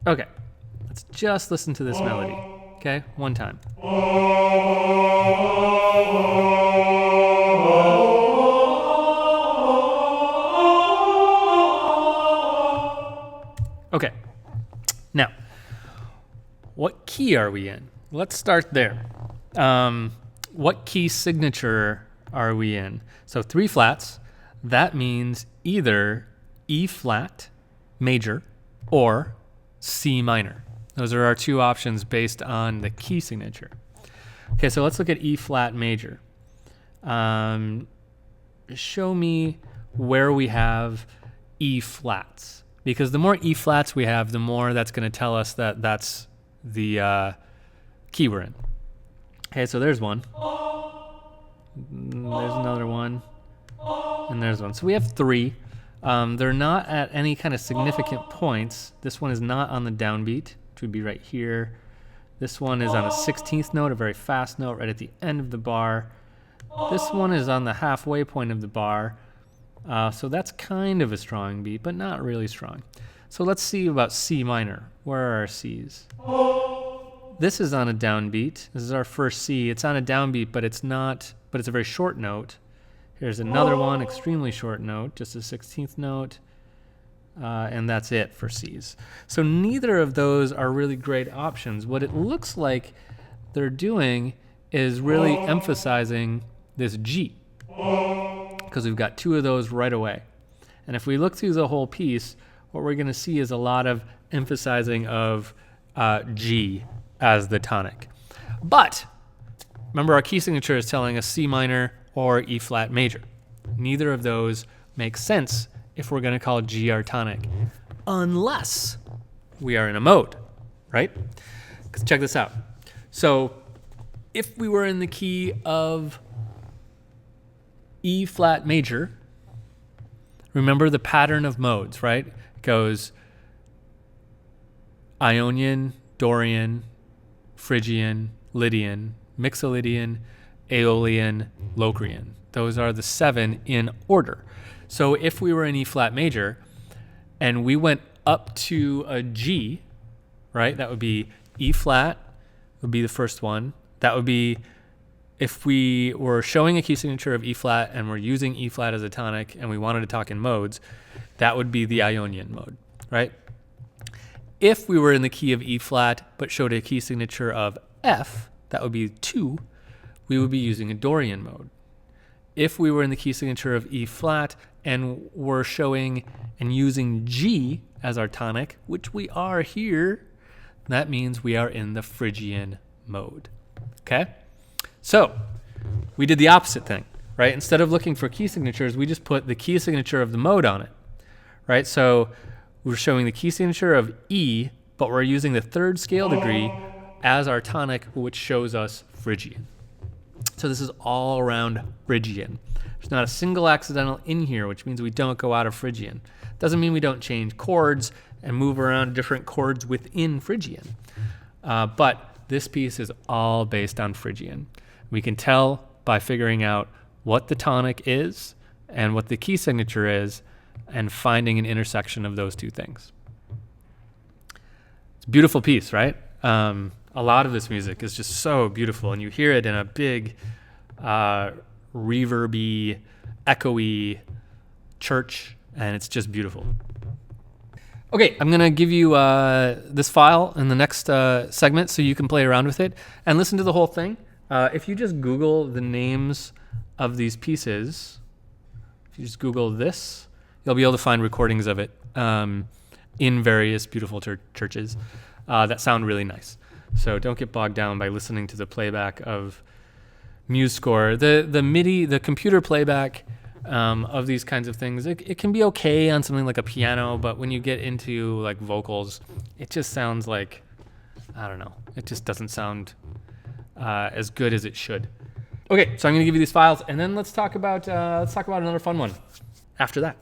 Okay, let's just listen to this melody. Okay, one time. Okay, now, what key are we in? Let's start there. What key signature are we in? So 3 flats, that means either E flat major or C minor. Those are our 2 options based on the key signature. Okay, so let's look at E flat major. Show me where we have E flats, because the more E flats we have, the more that's going to tell us that that's the key we're in. Okay, so there's one. There's another one. And there's one. So we have 3. They're not at any kind of significant points. This one is not on the downbeat, which would be right here. This one is on a 16th note, a very fast note right at the end of the bar. This one is on the halfway point of the bar. So that's kind of a strong beat, but not really strong. So let's see about C minor. Where are our C's? This is on a downbeat. This is our first C. It's on a downbeat, but it's a very short note. Here's another one, extremely short note, just a 16th note. And that's it for C's. So neither of those are really great options. What it looks like they're doing is really emphasizing this G, because we've got 2 of those right away. And if we look through the whole piece, what we're going to see is a lot of emphasizing of G as the tonic. But remember, our key signature is telling us C minor or E flat major. Neither of those makes sense if we're going to call G our tonic, unless we are in a mode, right? Because check this out. So if we were in the key of E flat major, remember the pattern of modes, right? It goes Ionian, Dorian, Phrygian, Lydian, Mixolydian, Aeolian, Locrian. Those are the 7 in order. So if we were in E flat major and we went up to a G, right? That would be E flat would be the first one. That would be, if we were showing a key signature of E flat and we're using E flat as a tonic and we wanted to talk in modes, that would be the Ionian mode, right? If we were in the key of E flat but showed a key signature of F, that would be 2, we would be using a Dorian mode. If we were in the key signature of E flat and we're showing and using G as our tonic, which we are here, that means we are in the Phrygian mode. Okay? So we did the opposite thing, right? Instead of looking for key signatures, we just put the key signature of the mode on it, right? So we're showing the key signature of E, but we're using the 3rd scale degree as our tonic, which shows us Phrygian. So this is all around Phrygian. There's not a single accidental in here, which means we don't go out of Phrygian. Doesn't mean we don't change chords and move around different chords within Phrygian. But this piece is all based on Phrygian. We can tell by figuring out what the tonic is and what the key signature is and finding an intersection of those 2 things. It's a beautiful piece, right? A lot of this music is just so beautiful, and you hear it in a big reverby, echoey church, and it's just beautiful. Okay, I'm going to give you this file in the next segment so you can play around with it and listen to the whole thing. If you just Google the names of these pieces, if you just Google this, you'll be able to find recordings of it in various beautiful churches that sound really nice. So don't get bogged down by listening to the playback of MuseScore. The MIDI, the computer playback of these kinds of things, it can be okay on something like a piano, but when you get into like vocals, it just sounds like, I don't know, it just doesn't sound as good as it should. Okay, so I'm going to give you these files, and then let's talk about another fun one after that.